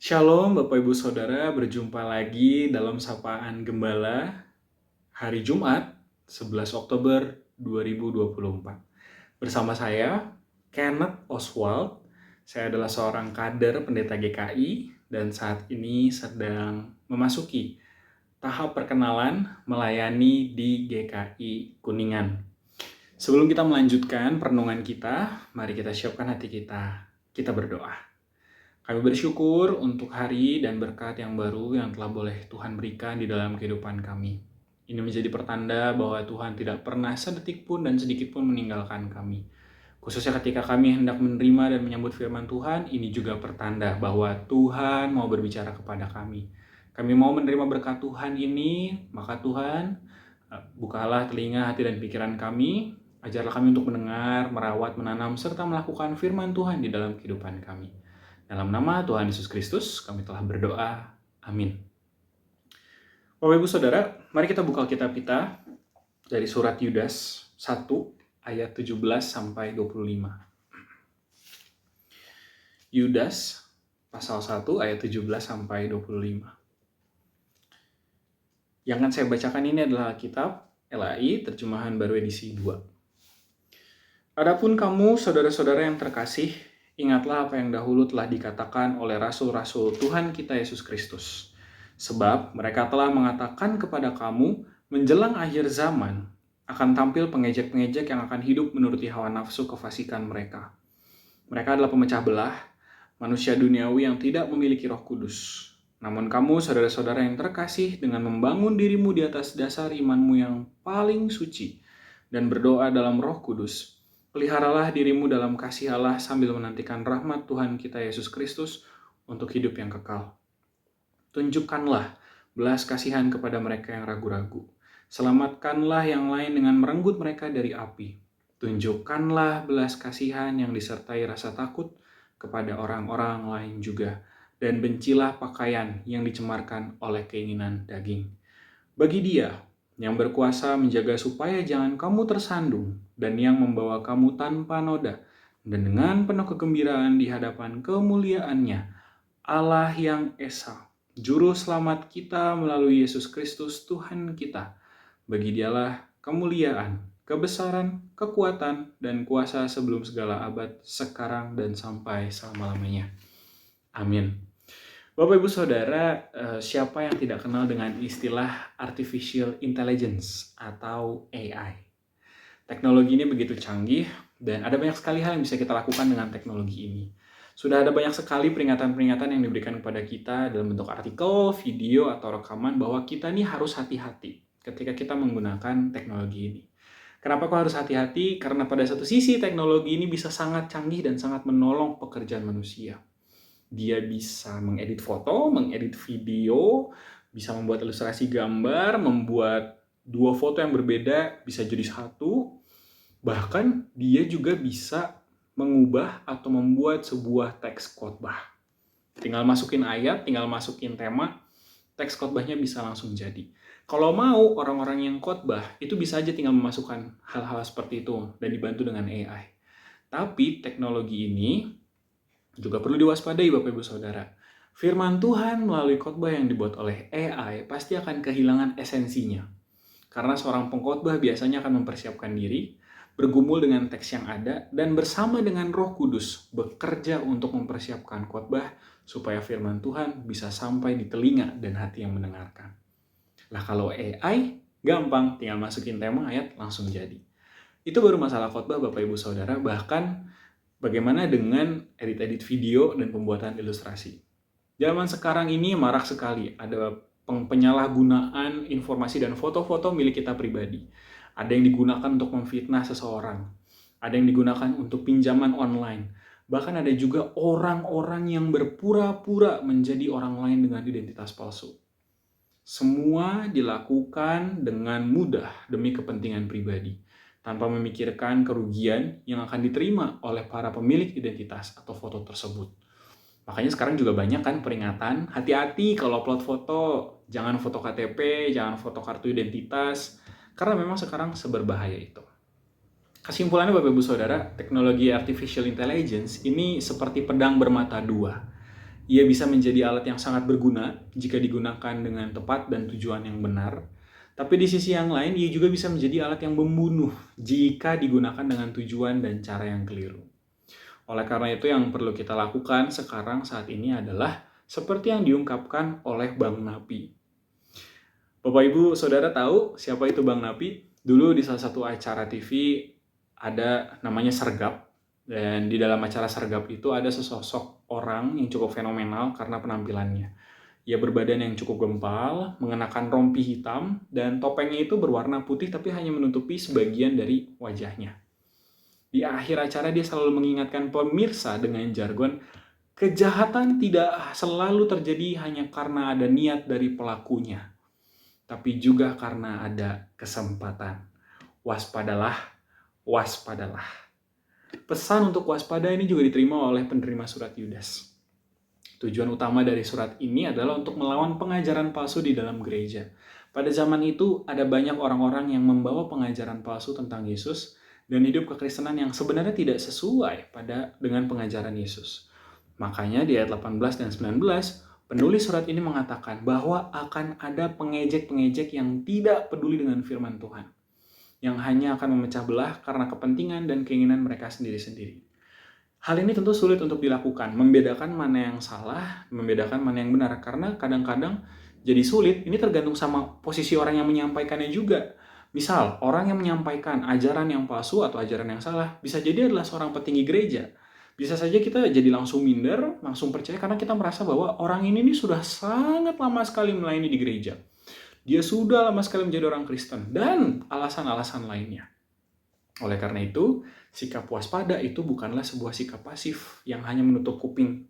Shalom Bapak Ibu Saudara, berjumpa lagi dalam Sapaan Gembala hari Jumat 11 Oktober 2024. Bersama saya, Kenneth Oswald. Saya adalah seorang kader pendeta GKI dan saat ini sedang memasuki tahap perkenalan melayani di GKI Kuningan. Sebelum kita melanjutkan perenungan kita, mari kita siapkan hati kita. Kita berdoa. Kami bersyukur untuk hari dan berkat yang baru yang telah boleh Tuhan berikan di dalam kehidupan kami. Ini menjadi pertanda bahwa Tuhan tidak pernah sedetik pun dan sedikit pun meninggalkan kami. Khususnya ketika kami hendak menerima dan menyambut firman Tuhan, ini juga pertanda bahwa Tuhan mau berbicara kepada kami. Kami mau menerima berkat Tuhan ini, maka Tuhan, bukalah telinga, hati, dan pikiran kami. Ajarlah kami untuk mendengar, merawat, menanam, serta melakukan firman Tuhan di dalam kehidupan kami. Dalam nama Tuhan Yesus Kristus, kami telah berdoa. Amin. Bapak Ibu Saudara, mari kita buka kitab kita dari surat Yudas 1 ayat 17 sampai 25. Yudas pasal 1 ayat 17 sampai 25. Yang akan saya bacakan ini adalah kitab LAI terjemahan baru edisi 2. Adapun kamu saudara-saudara yang terkasih, ingatlah apa yang dahulu telah dikatakan oleh rasul-rasul Tuhan kita Yesus Kristus. Sebab mereka telah mengatakan kepada kamu, menjelang akhir zaman, akan tampil pengejek-pengejek yang akan hidup menuruti hawa nafsu kefasikan mereka. Mereka adalah pemecah belah, manusia duniawi yang tidak memiliki Roh Kudus. Namun kamu, saudara-saudara yang terkasih, dengan membangun dirimu di atas dasar imanmu yang paling suci dan berdoa dalam Roh Kudus, peliharalah dirimu dalam kasih Allah sambil menantikan rahmat Tuhan kita Yesus Kristus untuk hidup yang kekal. Tunjukkanlah belas kasihan kepada mereka yang ragu-ragu. Selamatkanlah yang lain dengan merenggut mereka dari api. Tunjukkanlah belas kasihan yang disertai rasa takut kepada orang-orang lain juga. Dan bencilah pakaian yang dicemarkan oleh keinginan daging. Bagi Dia yang berkuasa menjaga supaya jangan kamu tersandung, dan yang membawa kamu tanpa noda, dan dengan penuh kegembiraan di hadapan kemuliaan-Nya, Allah yang Esa, Juru Selamat kita melalui Yesus Kristus Tuhan kita. Bagi Dialah kemuliaan, kebesaran, kekuatan, dan kuasa sebelum segala abad, sekarang dan sampai selama-lamanya. Amin. Bapak Ibu Saudara, siapa yang tidak kenal dengan istilah Artificial Intelligence atau AI? Teknologi ini begitu canggih dan ada banyak sekali hal yang bisa kita lakukan dengan teknologi ini. Sudah ada banyak sekali peringatan-peringatan yang diberikan kepada kita dalam bentuk artikel, video, atau rekaman bahwa kita ini harus hati-hati ketika kita menggunakan teknologi ini. Kenapa kok harus hati-hati? Karena pada satu sisi teknologi ini bisa sangat canggih dan sangat menolong pekerjaan manusia. Dia bisa mengedit foto, mengedit video, bisa membuat ilustrasi gambar, membuat dua foto yang berbeda bisa jadi satu. Bahkan dia juga bisa mengubah atau membuat sebuah teks khotbah. Tinggal masukin ayat, tinggal masukin tema, teks khotbahnya bisa langsung jadi. Kalau mau orang-orang yang khotbah, itu bisa aja tinggal memasukkan hal-hal seperti itu dan dibantu dengan AI. Tapi teknologi ini juga perlu diwaspadai Bapak Ibu Saudara. Firman Tuhan melalui khotbah yang dibuat oleh AI pasti akan kehilangan esensinya. Karena seorang pengkhotbah biasanya akan mempersiapkan diri, bergumul dengan teks yang ada, dan bersama dengan Roh Kudus bekerja untuk mempersiapkan khotbah supaya firman Tuhan bisa sampai di telinga dan hati yang mendengarkan. Lah kalau AI, gampang, tinggal masukin tema ayat langsung jadi. Itu baru masalah khotbah Bapak Ibu Saudara, bahkan bagaimana dengan edit-edit video dan pembuatan ilustrasi? Zaman sekarang ini marak sekali, ada penyalahgunaan informasi dan foto-foto milik kita pribadi. Ada yang digunakan untuk memfitnah seseorang, ada yang digunakan untuk pinjaman online. Bahkan ada juga orang-orang yang berpura-pura menjadi orang lain dengan identitas palsu. Semua dilakukan dengan mudah demi kepentingan pribadi, tanpa memikirkan kerugian yang akan diterima oleh para pemilik identitas atau foto tersebut. Makanya sekarang juga banyak kan peringatan, hati-hati kalau upload foto, jangan foto KTP, jangan foto kartu identitas, karena memang sekarang seberbahaya itu. Kesimpulannya Bapak Ibu Saudara, teknologi artificial intelligence ini seperti pedang bermata dua. Ia bisa menjadi alat yang sangat berguna jika digunakan dengan tepat dan tujuan yang benar. Tapi di sisi yang lain, ia juga bisa menjadi alat yang membunuh jika digunakan dengan tujuan dan cara yang keliru. Oleh karena itu yang perlu kita lakukan sekarang saat ini adalah seperti yang diungkapkan oleh Bang Napi. Bapak Ibu Saudara tahu siapa itu Bang Napi? Dulu di salah satu acara TV ada namanya Sergap. Dan di dalam acara Sergap itu ada sesosok orang yang cukup fenomenal karena penampilannya. Ia berbadan yang cukup gempal, mengenakan rompi hitam, dan topengnya itu berwarna putih tapi hanya menutupi sebagian dari wajahnya. Di akhir acara dia selalu mengingatkan pemirsa dengan jargon, kejahatan tidak selalu terjadi hanya karena ada niat dari pelakunya, tapi juga karena ada kesempatan. Waspadalah, waspadalah. Pesan untuk waspada ini juga diterima oleh penerima surat Yudas. Tujuan utama dari surat ini adalah untuk melawan pengajaran palsu di dalam gereja. Pada zaman itu, ada banyak orang-orang yang membawa pengajaran palsu tentang Yesus dan hidup kekristenan yang sebenarnya tidak sesuai dengan pengajaran Yesus. Makanya di ayat 18 dan 19, penulis surat ini mengatakan bahwa akan ada pengejek-pengejek yang tidak peduli dengan firman Tuhan, yang hanya akan memecah belah karena kepentingan dan keinginan mereka sendiri-sendiri. Hal ini tentu sulit untuk dilakukan, membedakan mana yang salah, membedakan mana yang benar, karena kadang-kadang jadi sulit, ini tergantung sama posisi orang yang menyampaikannya juga. Misal, orang yang menyampaikan ajaran yang palsu atau ajaran yang salah, bisa jadi adalah seorang petinggi gereja. Bisa saja kita jadi langsung minder, langsung percaya, karena kita merasa bahwa orang ini sudah sangat lama sekali melayani di gereja. Dia sudah lama sekali menjadi orang Kristen, dan alasan-alasan lainnya. Oleh karena itu, sikap waspada itu bukanlah sebuah sikap pasif yang hanya menutup kuping.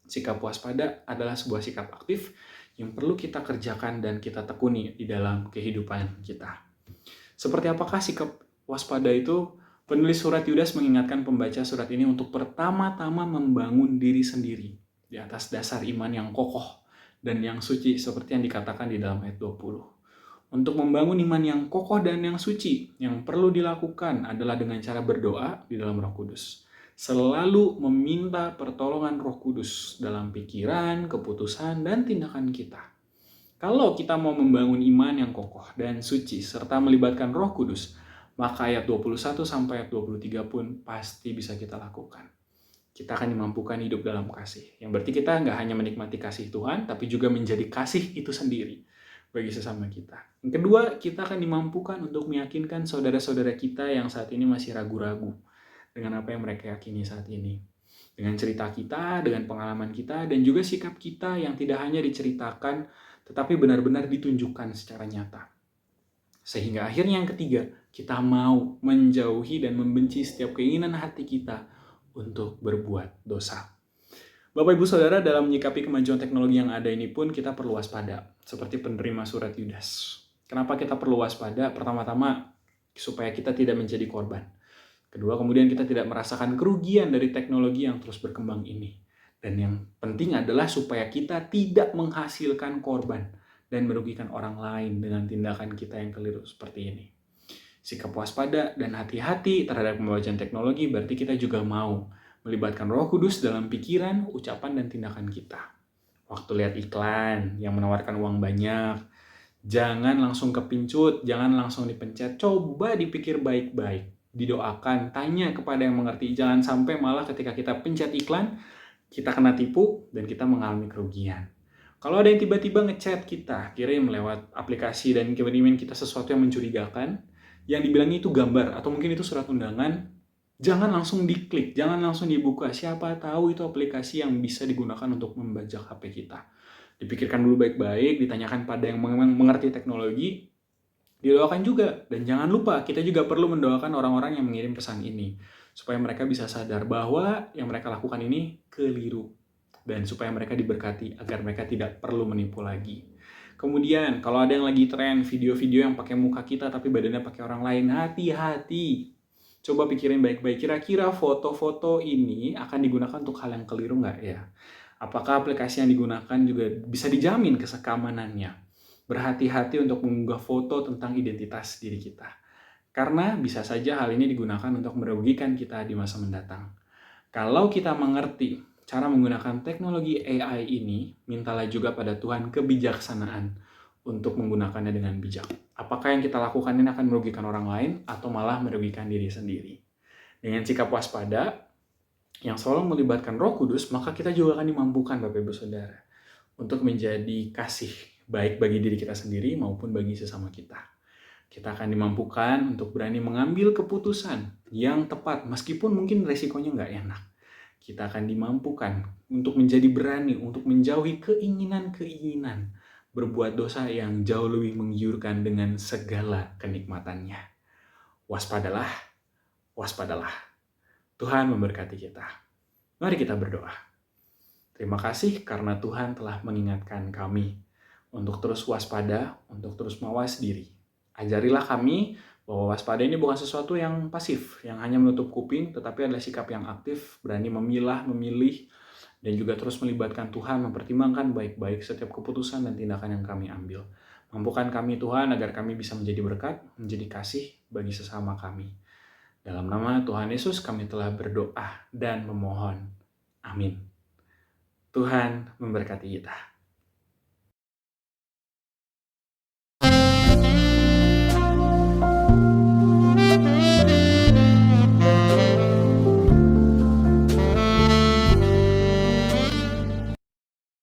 Sikap waspada adalah sebuah sikap aktif yang perlu kita kerjakan dan kita tekuni di dalam kehidupan kita. Seperti apakah sikap waspada itu? Penulis surat Yudas mengingatkan pembaca surat ini untuk pertama-tama membangun diri sendiri di atas dasar iman yang kokoh dan yang suci seperti yang dikatakan di dalam ayat 20. Untuk membangun iman yang kokoh dan yang suci, yang perlu dilakukan adalah dengan cara berdoa di dalam Roh Kudus. Selalu meminta pertolongan Roh Kudus dalam pikiran, keputusan, dan tindakan kita. Kalau kita mau membangun iman yang kokoh dan suci serta melibatkan Roh Kudus, maka ayat 21 sampai ayat 23 pun pasti bisa kita lakukan. Kita akan dimampukan hidup dalam kasih. Yang berarti kita nggak hanya menikmati kasih Tuhan, tapi juga menjadi kasih itu sendiri bagi sesama kita. Yang kedua, kita akan dimampukan untuk meyakinkan saudara-saudara kita yang saat ini masih ragu-ragu dengan apa yang mereka yakini saat ini. Dengan cerita kita, dengan pengalaman kita, dan juga sikap kita yang tidak hanya diceritakan, tetapi benar-benar ditunjukkan secara nyata. Sehingga akhirnya yang ketiga, kita mau menjauhi dan membenci setiap keinginan hati kita untuk berbuat dosa. Bapak Ibu Saudara, dalam menyikapi kemajuan teknologi yang ada ini pun kita perlu waspada, seperti penerima surat Yudas. Kenapa kita perlu waspada? Pertama-tama, supaya kita tidak menjadi korban. Kedua, kemudian kita tidak merasakan kerugian dari teknologi yang terus berkembang ini. Dan yang penting adalah supaya kita tidak menghasilkan korban dan merugikan orang lain dengan tindakan kita yang keliru seperti ini. Sikap waspada dan hati-hati terhadap kemajuan teknologi berarti kita juga mau melibatkan Roh Kudus dalam pikiran, ucapan, dan tindakan kita. Waktu lihat iklan yang menawarkan uang banyak, jangan langsung kepincut, jangan langsung dipencet, coba dipikir baik-baik, didoakan, tanya kepada yang mengerti, jangan sampai malah ketika kita pencet iklan, kita kena tipu dan kita mengalami kerugian. Kalau ada yang tiba-tiba ngechat kita, kirim lewat aplikasi dan kirimin kita sesuatu yang mencurigakan, yang dibilangnya itu gambar atau mungkin itu surat undangan, jangan langsung diklik, jangan langsung dibuka. Siapa tahu itu aplikasi yang bisa digunakan untuk membajak HP kita. Dipikirkan dulu baik-baik, ditanyakan pada yang memang mengerti teknologi, didoakan juga. Dan jangan lupa, kita juga perlu mendoakan orang-orang yang mengirim pesan ini, supaya mereka bisa sadar bahwa yang mereka lakukan ini keliru. Dan supaya mereka diberkati agar mereka tidak perlu menipu lagi. Kemudian, kalau ada yang lagi tren video-video yang pakai muka kita tapi badannya pakai orang lain, hati-hati. Coba pikirin baik-baik, kira-kira foto-foto ini akan digunakan untuk hal yang keliru nggak ya? Apakah aplikasi yang digunakan juga bisa dijamin keamanannya? Berhati-hati untuk mengunggah foto tentang identitas diri kita. Karena bisa saja hal ini digunakan untuk merugikan kita di masa mendatang. Kalau kita mengerti cara menggunakan teknologi AI ini, mintalah juga pada Tuhan kebijaksanaan untuk menggunakannya dengan bijak. Apakah yang kita lakukan ini akan merugikan orang lain atau malah merugikan diri sendiri? Dengan sikap waspada yang selalu melibatkan Roh Kudus, maka kita juga akan dimampukan, Bapak Ibu Saudara, untuk menjadi kasih baik bagi diri kita sendiri maupun bagi sesama kita. Kita akan dimampukan untuk berani mengambil keputusan yang tepat, meskipun mungkin resikonya nggak enak. Kita akan dimampukan untuk menjadi berani, untuk menjauhi keinginan-keinginan berbuat dosa yang jauh lebih menggiurkan dengan segala kenikmatannya. Waspadalah, waspadalah. Tuhan memberkati kita. Mari kita berdoa. Terima kasih karena Tuhan telah mengingatkan kami untuk terus waspada, untuk terus mawas diri. Ajarilah kami bahwa waspada ini bukan sesuatu yang pasif, yang hanya menutup kuping, tetapi adalah sikap yang aktif, berani memilah, memilih, dan juga terus melibatkan Tuhan, mempertimbangkan baik-baik setiap keputusan dan tindakan yang kami ambil. Mampukan kami Tuhan agar kami bisa menjadi berkat, menjadi kasih bagi sesama kami. Dalam nama Tuhan Yesus kami telah berdoa dan memohon. Amin. Tuhan memberkati kita.